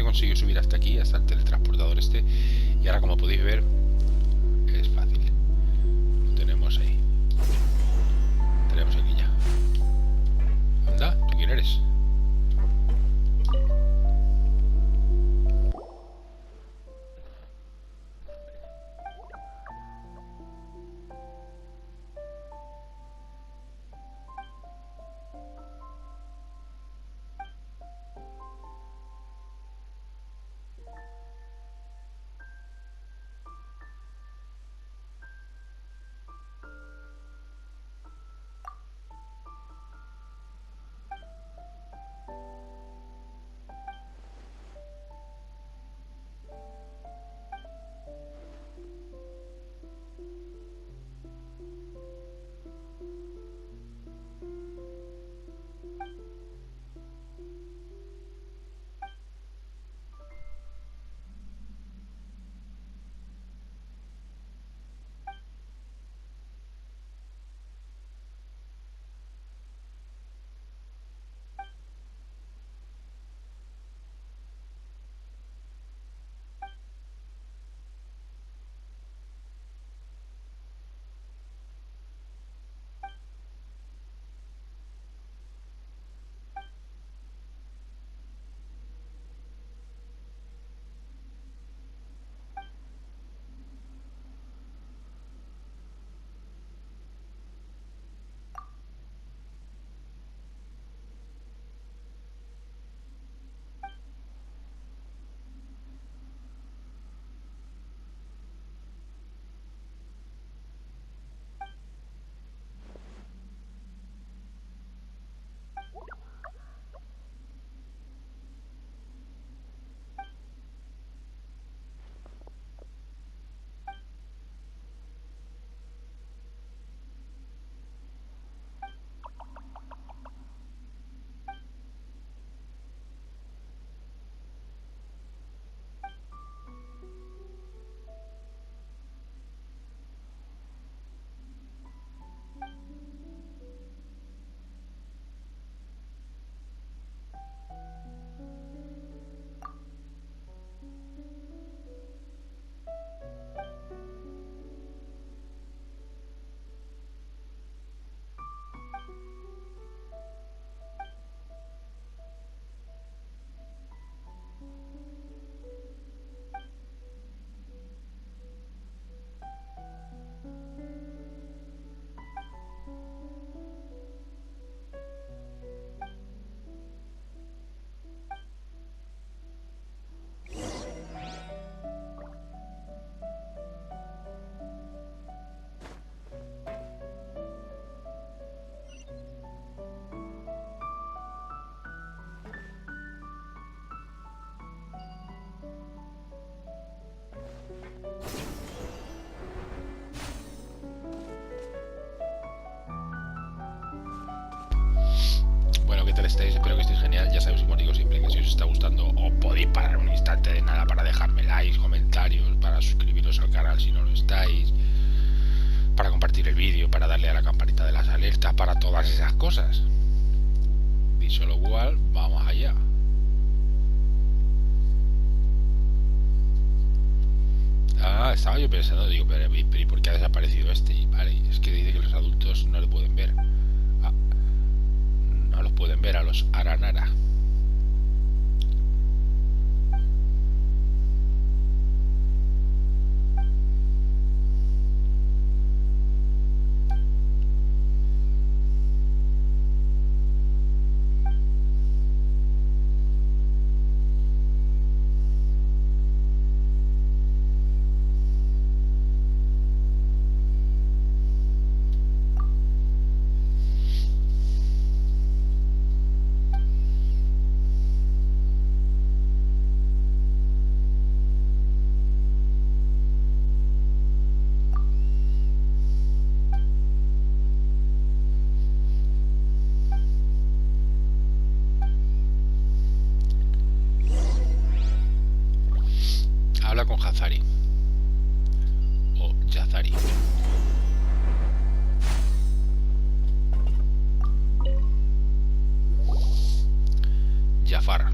conseguido subir hasta aquí, hasta el teletransportador este. Y ahora, como podéis ver, es fácil. Lo tenemos ahí. Tenemos aquí ya. Anda, ¿tú quién eres? estáis, espero que estéis genial. Ya sabéis, como os digo siempre, que si os está gustando os podéis parar un instante de nada para dejarme likes, comentarios, para suscribiros al canal si no lo estáis, para compartir el vídeo, para darle a la campanita de las alertas, para todas esas cosas. Dicho lo cual, vamos allá. Estaba yo pensando, digo, pero ¿y por qué ha desaparecido este? Y vale, es que dice que los adultos no lo pueden ver. No los pueden ver a los aranara. Con Hazari o Yazari. Jafar.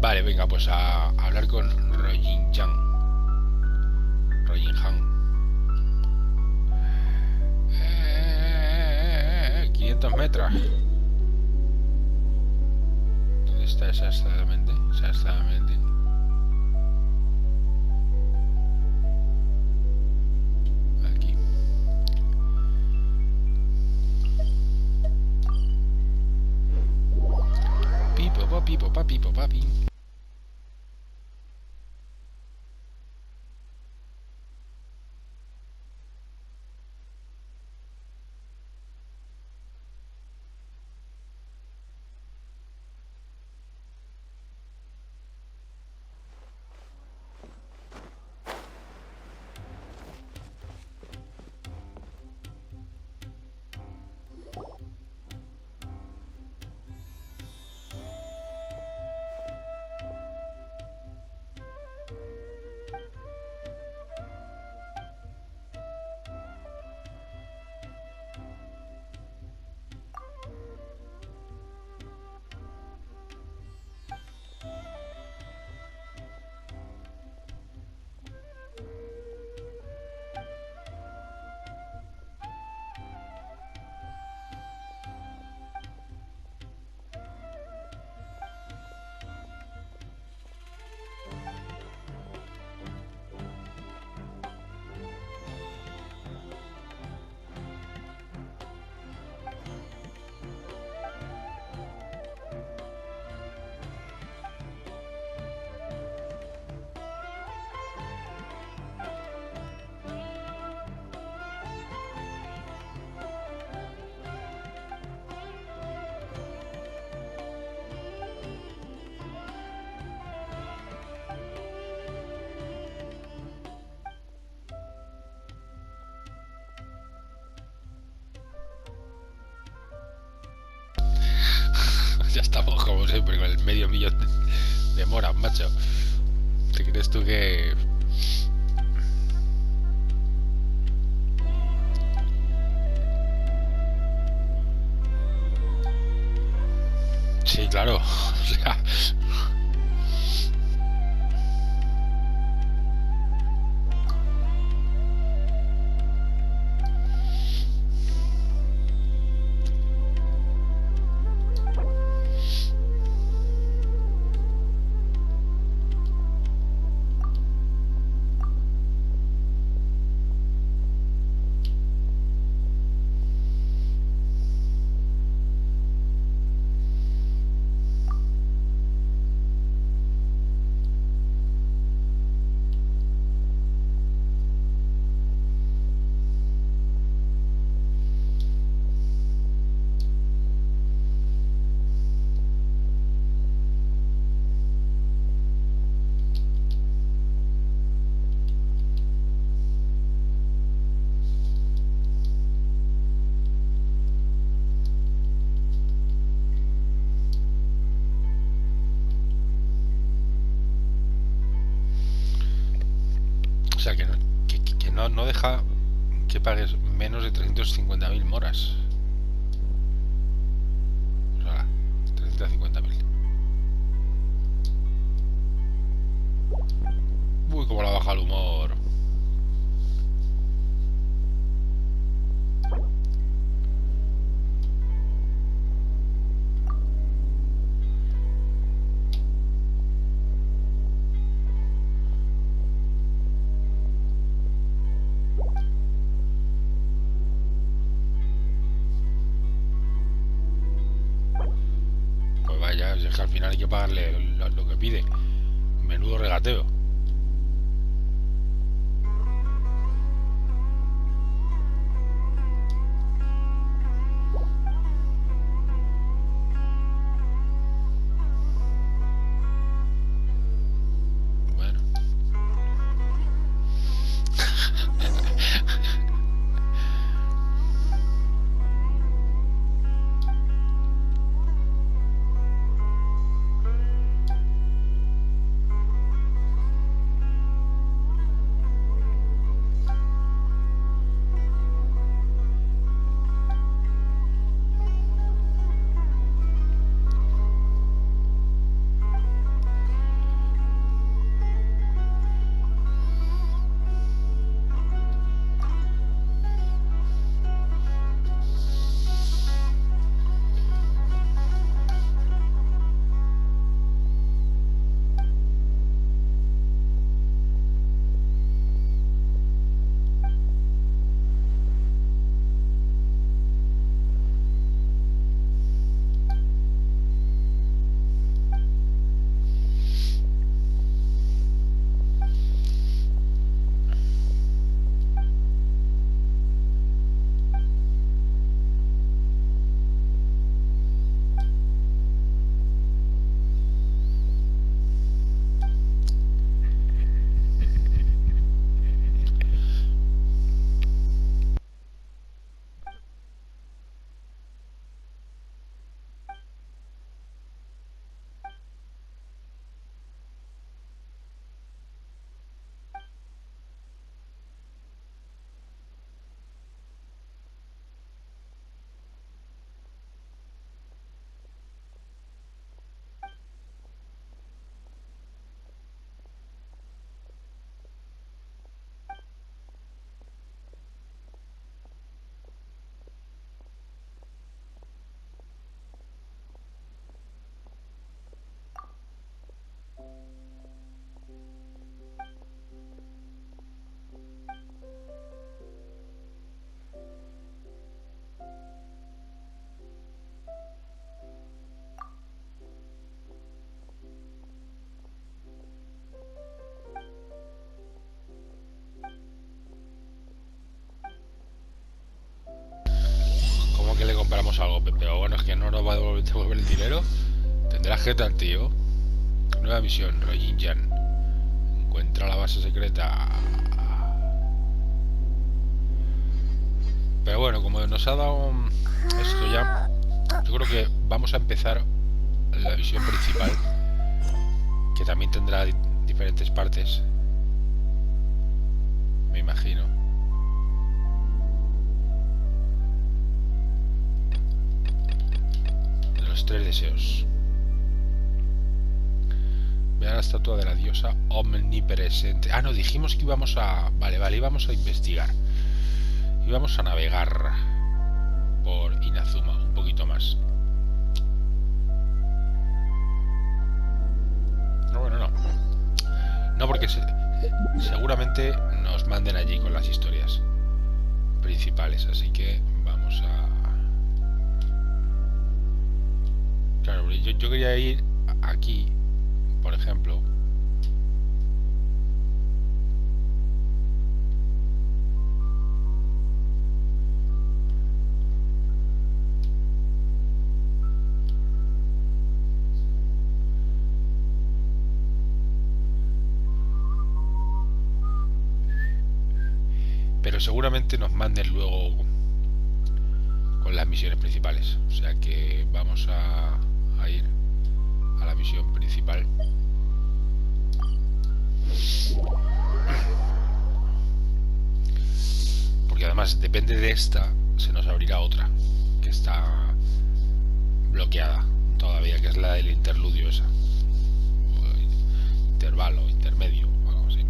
Vale, venga, pues a hablar con Rojin Han. 500 metros. ¿Dónde está exactamente? Aquí. Pipo, papi. Ya estamos como siempre con el medio millón de moras, macho. ¿Te crees tú que...? Sí, claro. O sea... O sea, que no deja que pagues menos de 350.000 moras. O sea, 350.000. Uy, cómo la baja el humor. Es que al final hay que pagarle lo que pide. Menudo regateo. Bueno. Pero bueno, es que no nos va a devolver el dinero. Tendrá jeta al tío. Nueva misión, Rojinjan. Encuentra la base secreta. Pero bueno, como nos ha dado esto ya, yo creo que vamos a empezar la misión principal, que también tendrá diferentes partes, me imagino. De los 3 deseos. Ve a la estatua de la diosa omnipresente. Ah, no, dijimos que íbamos a... Vale, íbamos a investigar. Íbamos a navegar por Inazuma un poquito más. No, bueno, no. No, porque seguramente nos manden allí con las historias principales. Así que vamos a... Claro, yo quería ir aquí, por ejemplo. Pero seguramente nos manden luego con las misiones principales. O sea que vamos a ir a la misión principal. Porque además depende de esta, se nos abrirá otra que está bloqueada todavía, que es la del interludio esa. O intervalo, intermedio, algo así.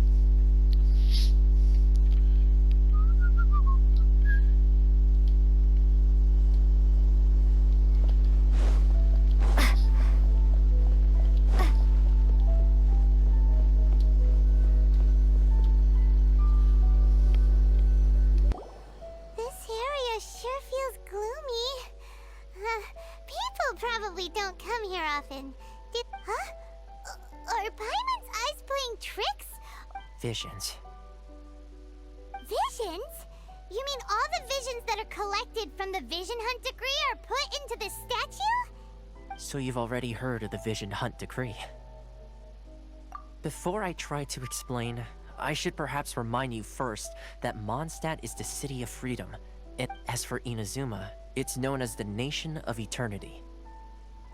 Probably don't come here often. Huh? Are Paimon's eyes playing tricks? Visions. Visions? You mean all the visions that are collected from the Vision Hunt Decree are put into this statue? So you've already heard of the Vision Hunt Decree. Before I try to explain, I should perhaps remind you first that Mondstadt is the City of Freedom, and as for Inazuma, it's known as the Nation of Eternity.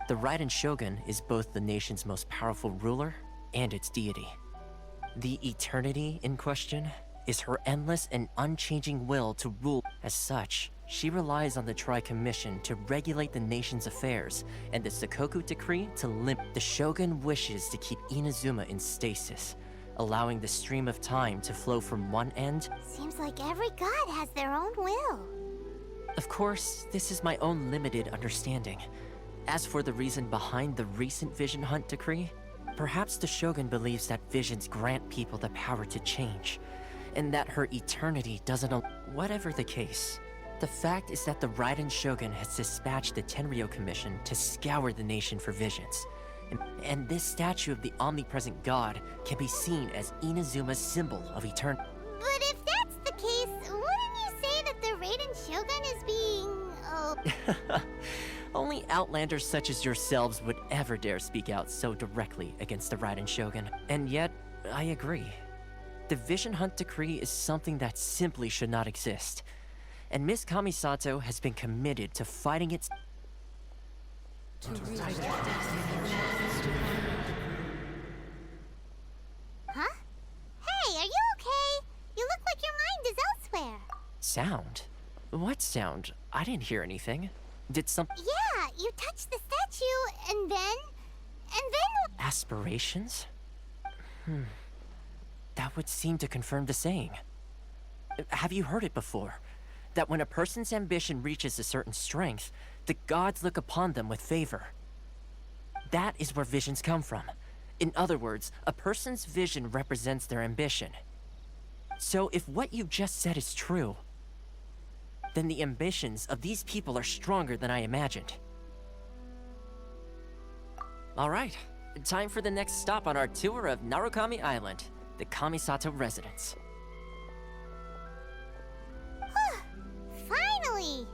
The Raiden Shogun is both the nation's most powerful ruler and its deity. The eternity in question is her endless and unchanging will to rule. As such, she relies on the Tri-Commission to regulate the nation's affairs, and the Sakoku Decree to limit. The Shogun wishes to keep Inazuma in stasis, allowing the stream of time to flow from one end. Seems like every god has their own will. Of course, this is my own limited understanding. As for the reason behind the recent Vision Hunt Decree, perhaps the Shogun believes that visions grant people the power to change, and that her eternity doesn't whatever the case. The fact is that the Raiden Shogun has dispatched the Tenryou Commission to scour the nation for visions. And this statue of the omnipresent god can be seen as Inazuma's symbol of eternity. But if that's the case, wouldn't you say that the Raiden Shogun is being... Only outlanders such as yourselves would ever dare speak out so directly against the Raiden Shogun. And yet, I agree. The Vision Hunt Decree is something that simply should not exist. And Miss Kamisato has been committed to fighting its... Huh? Hey, are you okay? You look like your mind is elsewhere. Sound? What sound? I didn't hear anything. Did some... Yeah, you touched the statue, and then... Aspirations? That would seem to confirm the saying. Have you heard it before? That when a person's ambition reaches a certain strength, the gods look upon them with favor. That is where visions come from. In other words, a person's vision represents their ambition. So if what you just said is true, then the ambitions of these people are stronger than I imagined. Alright, time for the next stop on our tour of Narukami Island, the Kamisato residence. Finally!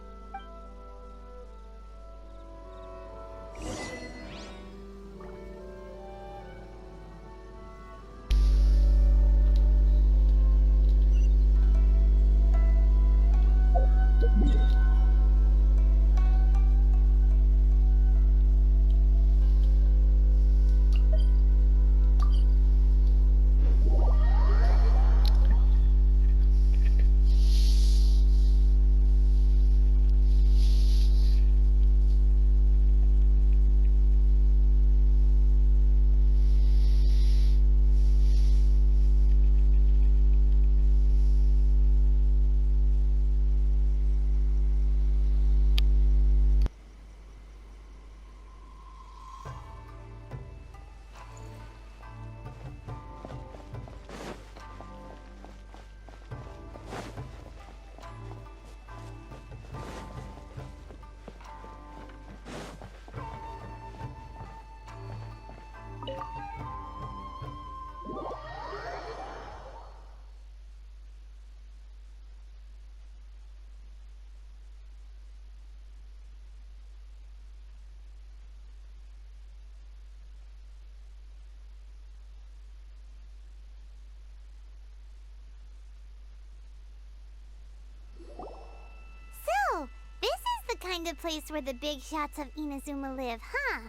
the place where the big shots of Inazuma live, huh?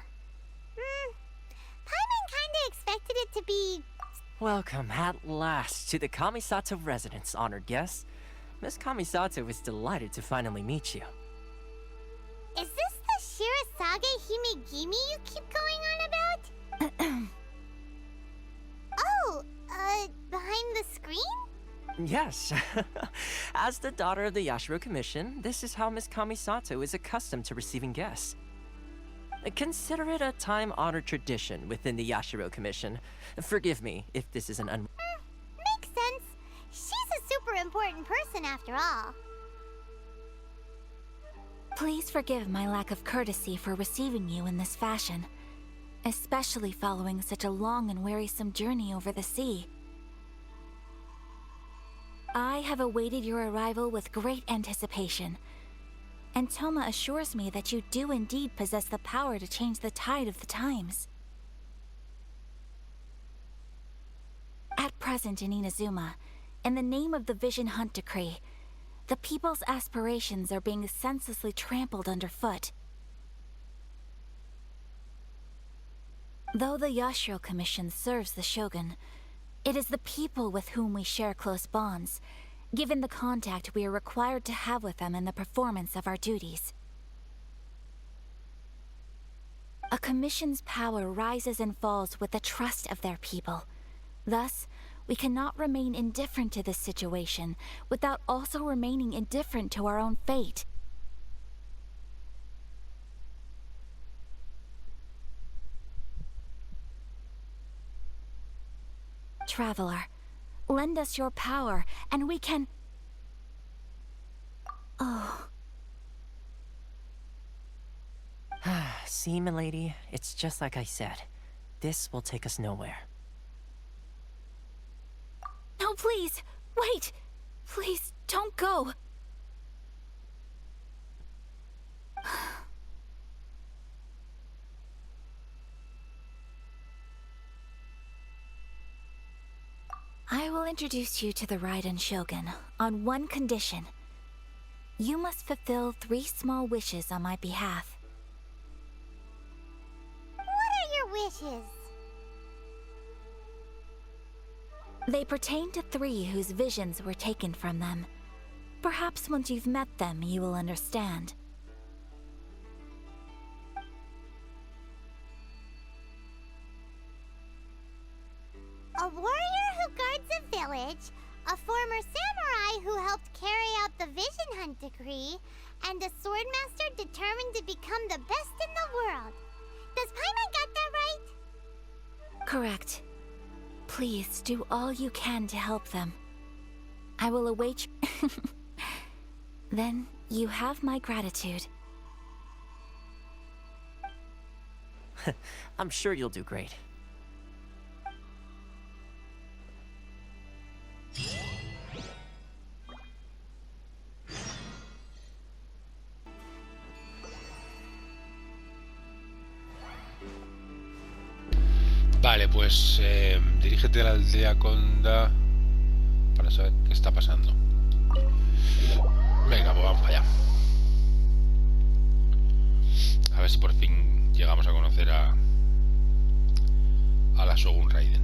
Paimon kinda expected it to be... Welcome at last to the Kamisato residence, honored guests. Miss Kamisato is delighted to finally meet you. Is this the Shirazage Himegimi you keep going on about? Oh, behind the screen? Yes. As the daughter of the Yashiro Commission, this is how Miss Kamisato is accustomed to receiving guests. Consider it a time-honored tradition within the Yashiro Commission. Forgive me if this is an Makes sense. She's a super important person after all. Please forgive my lack of courtesy for receiving you in this fashion, especially following such a long and wearisome journey over the sea. I have awaited your arrival with great anticipation, and Toma assures me that you do indeed possess the power to change the tide of the times. At present in Inazuma, in the name of the Vision Hunt Decree, the people's aspirations are being senselessly trampled underfoot. Though the Yashiro Commission serves the Shogun, it is the people with whom we share close bonds, given the contact we are required to have with them in the performance of our duties. A commission's power rises and falls with the trust of their people. Thus, we cannot remain indifferent to this situation without also remaining indifferent to our own fate. Traveler, lend us your power, and we can... Oh. See, milady, it's just like I said. This will take us nowhere. No, please! Wait! Please, don't go! I will introduce you to the Raiden Shogun on one condition. You must fulfill 3 small wishes on my behalf. What are your wishes? They pertain to 3 whose visions were taken from them. Perhaps once you've met them, you will understand. A warrior who guards a village, a former samurai who helped carry out the Vision Hunt Decree, and a swordmaster determined to become the best in the world. Does Paimon got that right? Correct. Please do all you can to help them. I will await you. Then you have my gratitude. I'm sure you'll do great. Vale, pues dirígete a la aldea Konda para saber qué está pasando. Venga, pues vamos para allá. A ver si por fin llegamos a conocer a la Shogun Raiden.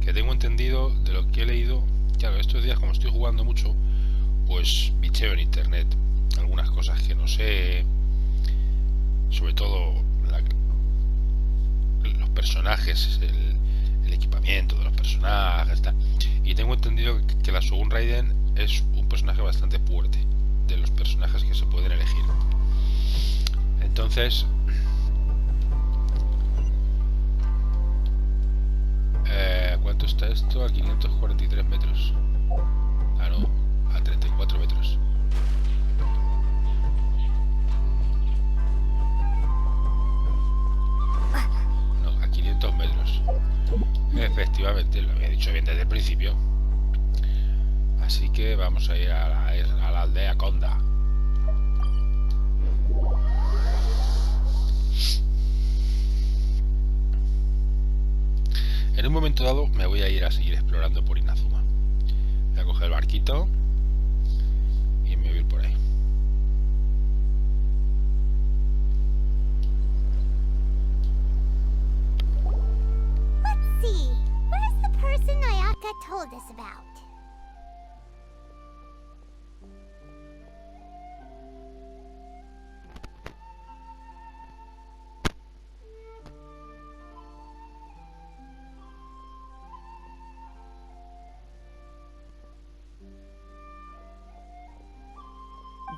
Que tengo entendido, de lo que he leído, claro, estos días como estoy jugando mucho, pues bicheo en internet algunas cosas que no sé, sobre todo los personajes, el equipamiento de los personajes, tal. Y tengo entendido que la Shogun Raiden es un personaje bastante fuerte de los personajes que se pueden elegir. Entonces, ¿cuánto está esto? A 543 metros. Ah, no, a 34 metros. No, a 500 metros. Efectivamente, lo había dicho bien desde el principio. Así que vamos a ir a la aldea Konda. En un momento dado me voy a ir a seguir explorando por Inazuma. Voy a coger el barquito y me voy a ir por ahí. told us about.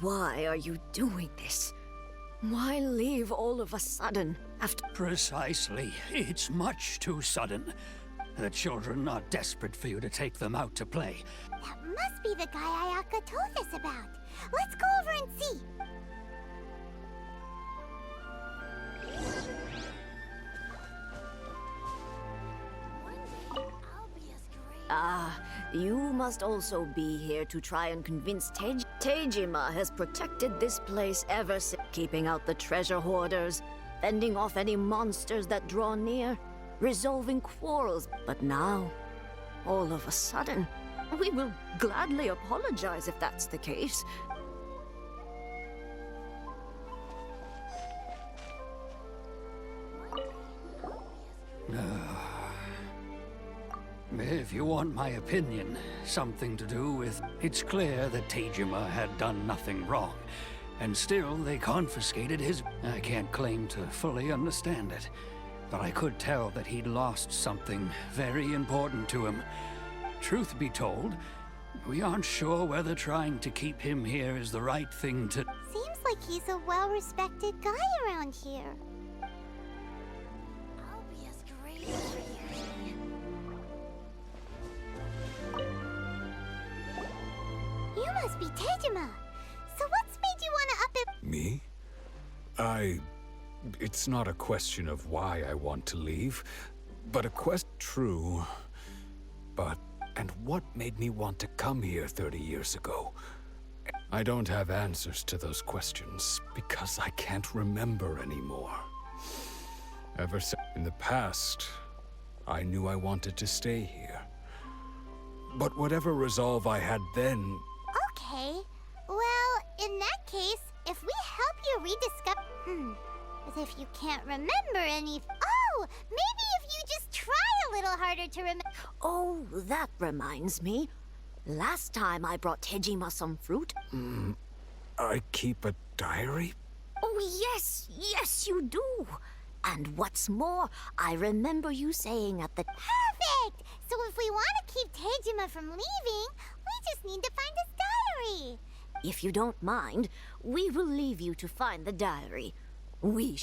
Why are you doing this? Why leave all of a sudden after... Precisely. It's much too sudden. The children are desperate for you to take them out to play. That must be the guy Ayaka told us about. Let's go over and see. Ah, you must also be here to try and convince Tejima has protected this place ever since, keeping out the treasure hoarders, fending off any monsters that draw near, resolving quarrels. But now, all of a sudden, we will gladly apologize if that's the case. If you want my opinion, something to do with... It's clear that Tejima had done nothing wrong, and still they confiscated his... I can't claim to fully understand it, but I could tell that he'd lost something very important to him. Truth be told, we aren't sure whether trying to keep him here is the right thing to... Seems like he's a well-respected guy around here. I'll be as great as You must be Tejima. So what's made you want to up it? Me? It's not a question of why I want to leave, but a quest... True. But... And what made me want to come here 30 years ago? I don't have answers to those questions, because I can't remember anymore. Ever since in the past, I knew I wanted to stay here. But whatever resolve I had then... Okay. Well, in that case, if we help you rediscover... But if you can't remember any... Oh! Maybe if you just try a little harder to remember... Oh, that reminds me. Last time I brought Tejima some fruit. I keep a diary? Oh, yes, you do. And what's more, I remember you saying at the... Perfect! So if we want to keep Tejima from leaving, we just need to find his diary. If you don't mind, we will leave you to find the diary. We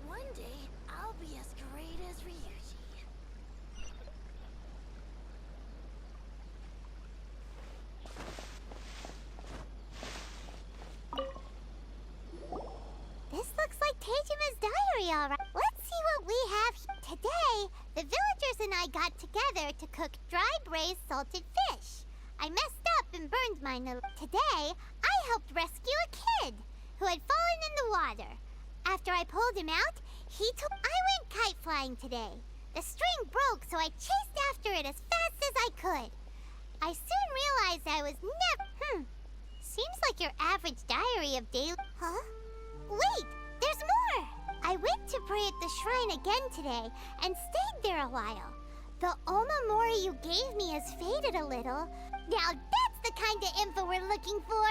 One day, I'll be as great as Ryuji. This looks like Tejima's diary, all right. Let's see what we have here. Today, the villagers and I got together to cook dry braised salted fish. I messed up and burned mine. Today, I helped rescue a kid who had fallen in the water. After I pulled him out, I went kite flying today. The string broke, so I chased after it as fast as I could. I soon realized I was never... Seems like your average diary of daily... Huh? Wait, there's more! I went to pray at the shrine again today and stayed there a while. The omamori you gave me has faded a little. Now that's the kind of info we're looking for!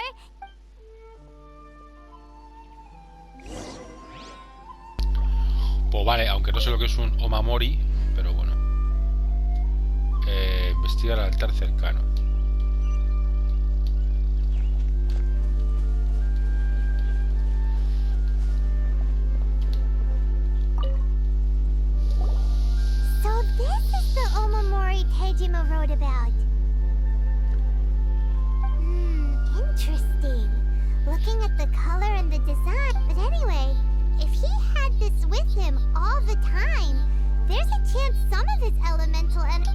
Pues vale, aunque no sé lo que es un omamori, pero bueno. Investigar al altar cercano. So this is the omamori Tejima wrote about. Interesting. Looking at the color and the design. But anyway, if he had this with him all the time, there's a chance some of his elemental energy...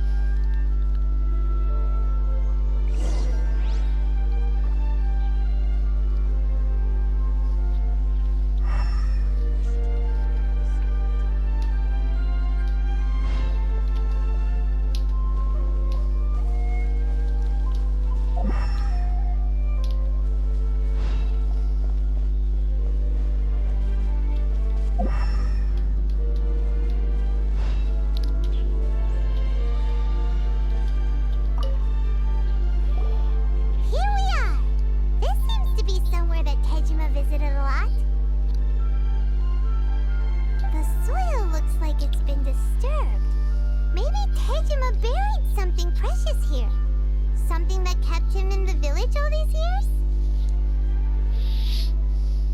Tejima visited a lot? The soil looks like it's been disturbed. Maybe Tejima buried something precious here. Something that kept him in the village all these years?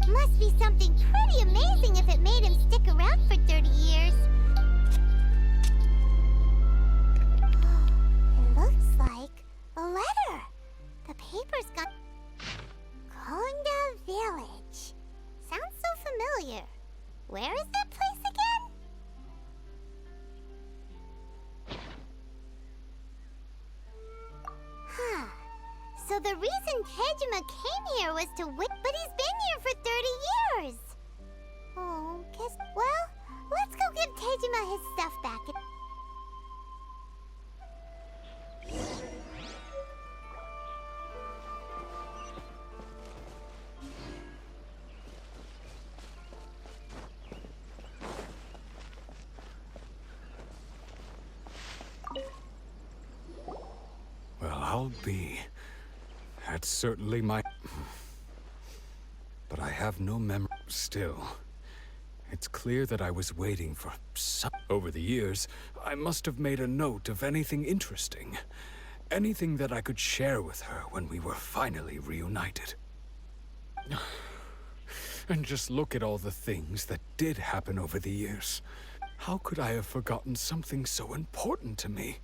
Must be something pretty amazing if it made him stick around for 30 years. It looks like a letter. The paper's got... Konda Village. Sounds so familiar. Where is that place again? Huh. So the reason Tejima came here was to win, but he's been here for 30 years. Oh, guess... Well, let's go give Tejima his stuff back. Well, I'll be. That's certainly my... But I have no memory. Still, it's clear that I was waiting for some... Over the years, I must have made a note of anything interesting. Anything that I could share with her when we were finally reunited. And just look at all the things that did happen over the years. How could I have forgotten something so important to me?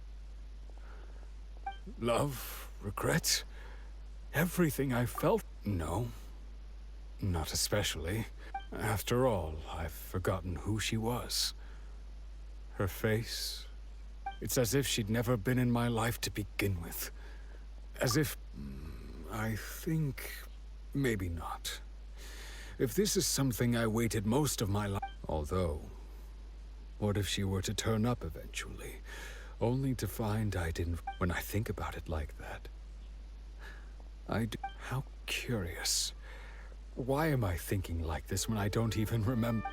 Love, regrets, everything I felt? No, not especially. After all, I've forgotten who she was. Her face, it's as if she'd never been in my life to begin with. As if... I think... maybe not. If this is something I waited most of my life... Although, what if she were to turn up eventually? Only to find I didn't... When I think about it like that, I do... How curious. Why am I thinking like this when I don't even remember?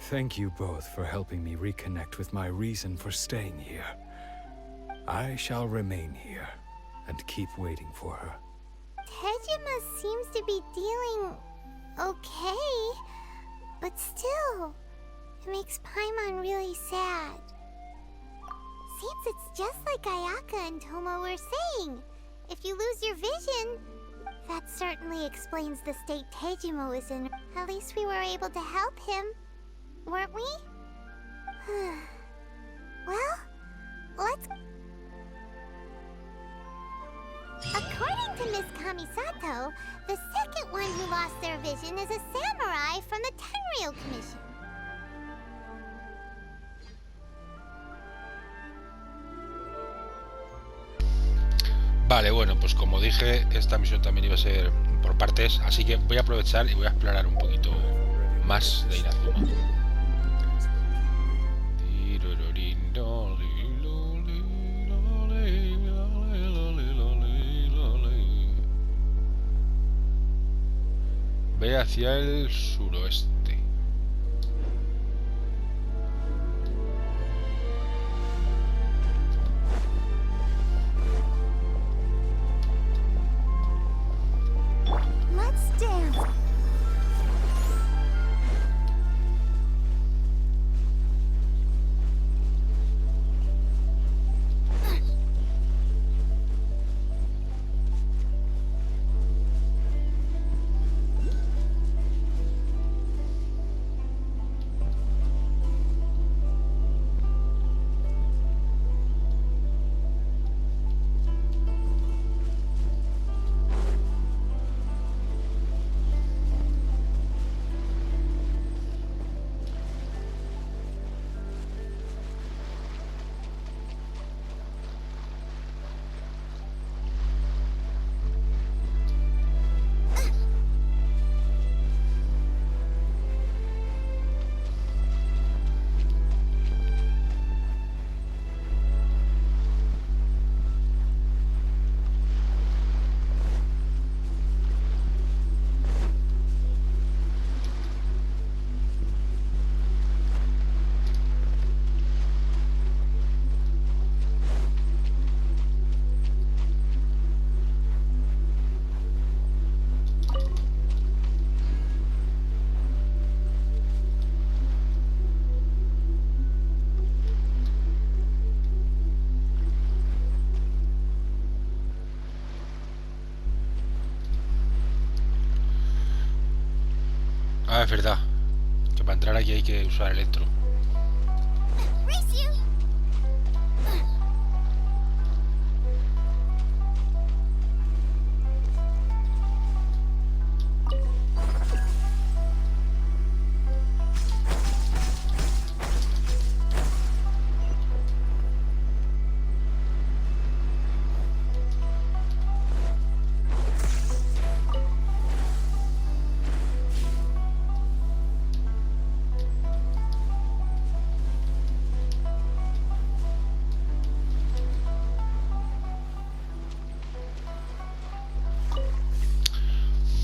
Thank you both for helping me reconnect with my reason for staying here. I shall remain here and keep waiting for her. Tejima seems to be dealing... okay, but still... It makes Paimon really sad. Seems it's just like Ayaka and Toma were saying. If you lose your vision, that certainly explains the state Tejima was in. At least we were able to help him, weren't we? Well, let's... According to Miss Kamisato, the second one who lost their vision is a samurai from the Tenryou Commission. Vale, bueno, pues como dije, esta misión también iba a ser por partes, así que voy a aprovechar y voy a explorar un poquito más de Inazuma. Ve hacia el suroeste. Let's dance. es verdad. Que para entrar aquí hay que usar electro. Race you!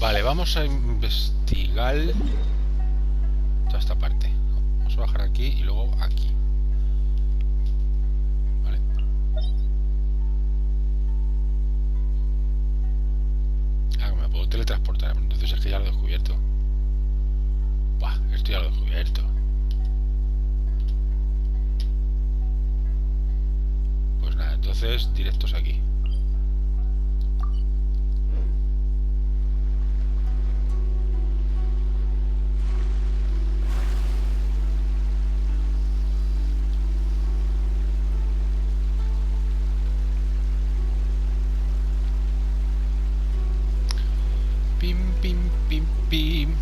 Vale, vamos a investigar toda esta parte. Vamos a bajar aquí y luego aquí. Vale. Ah, me puedo teletransportar. Entonces es que ya lo he descubierto. Buah, esto ya lo he descubierto. Pues nada, entonces directos aquí. Pim, pim, pim, pim.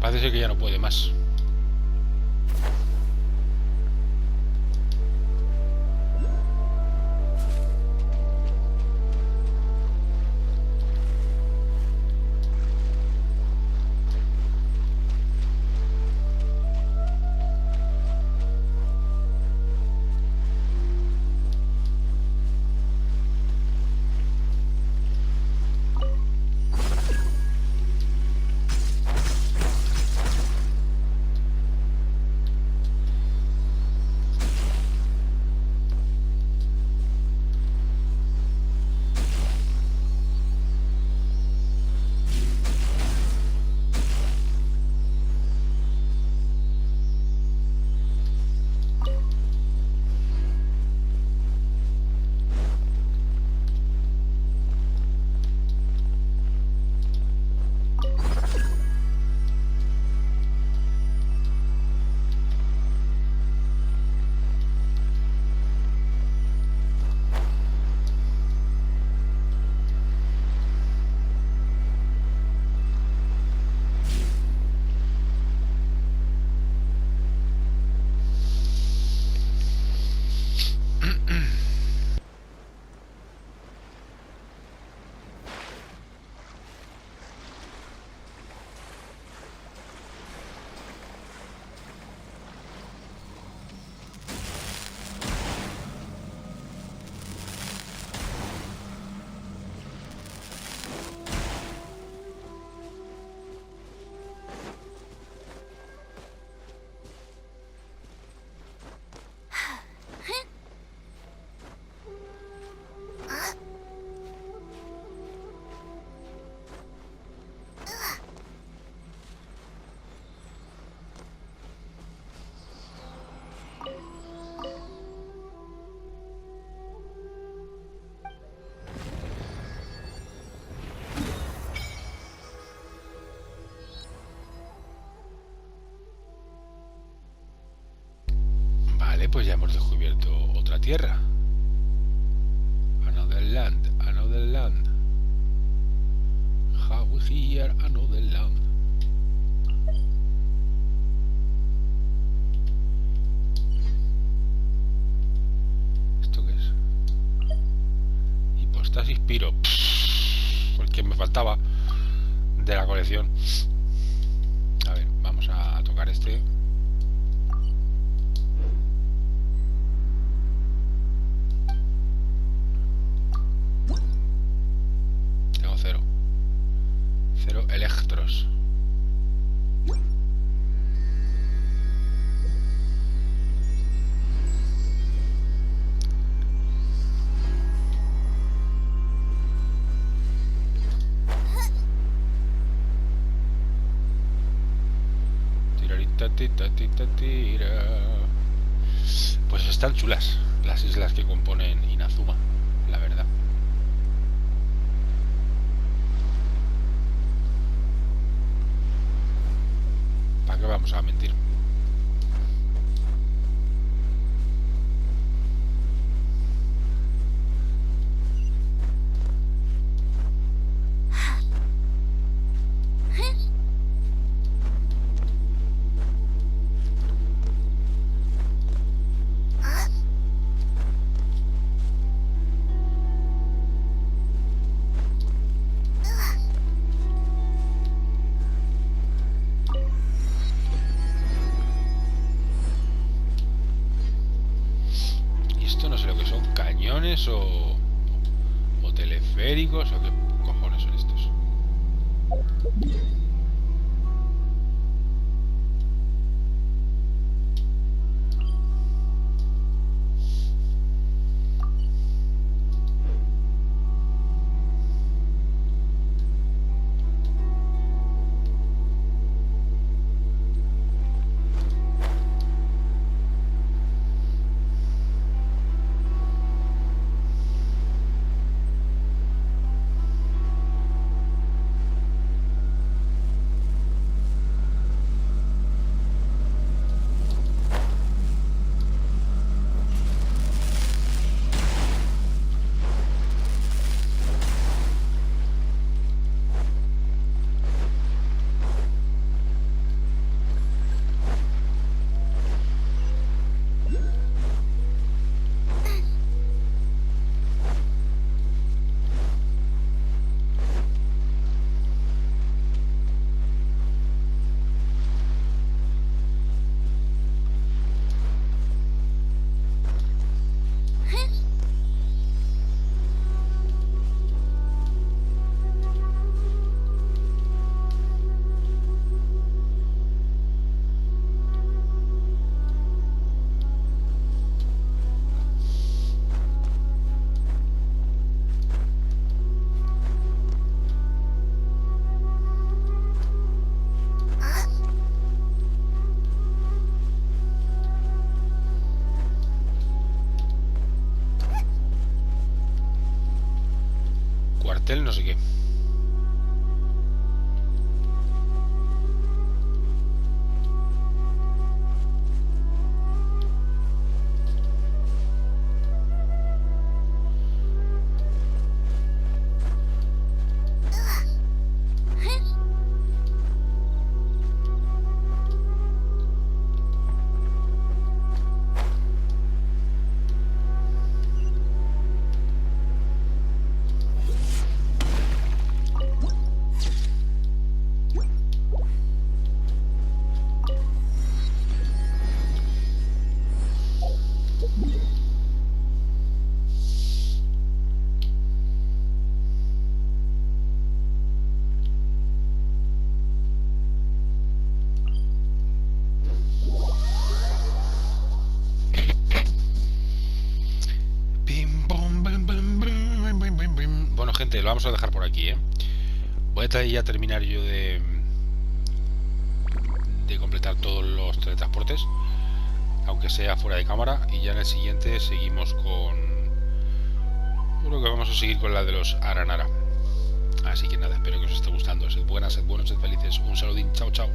Parece que ya no puede más. Vale, pues ya hemos descubierto otra tierra. Another land, another land. How we hear another land. ¿Esto qué es? Hipostasis Piro. Porque me faltaba de la colección. A ver, vamos a tocar este. Tengo cero electros. Pues están chulas las islas que componen Inazuma, la verdad. ¿Para qué vamos a mentir? O teleféricos o qué cojones son estos. No sé qué. Gente, lo vamos a dejar por aquí, ¿eh? Voy a ya terminar yo de completar todos los teletransportes, aunque sea fuera de cámara, y ya en el siguiente seguimos con... Creo que vamos a seguir con la de los Aranara. Así que nada, espero que os esté gustando. Sed buenas, sed buenos, sed felices. Un saludín, chao, chao.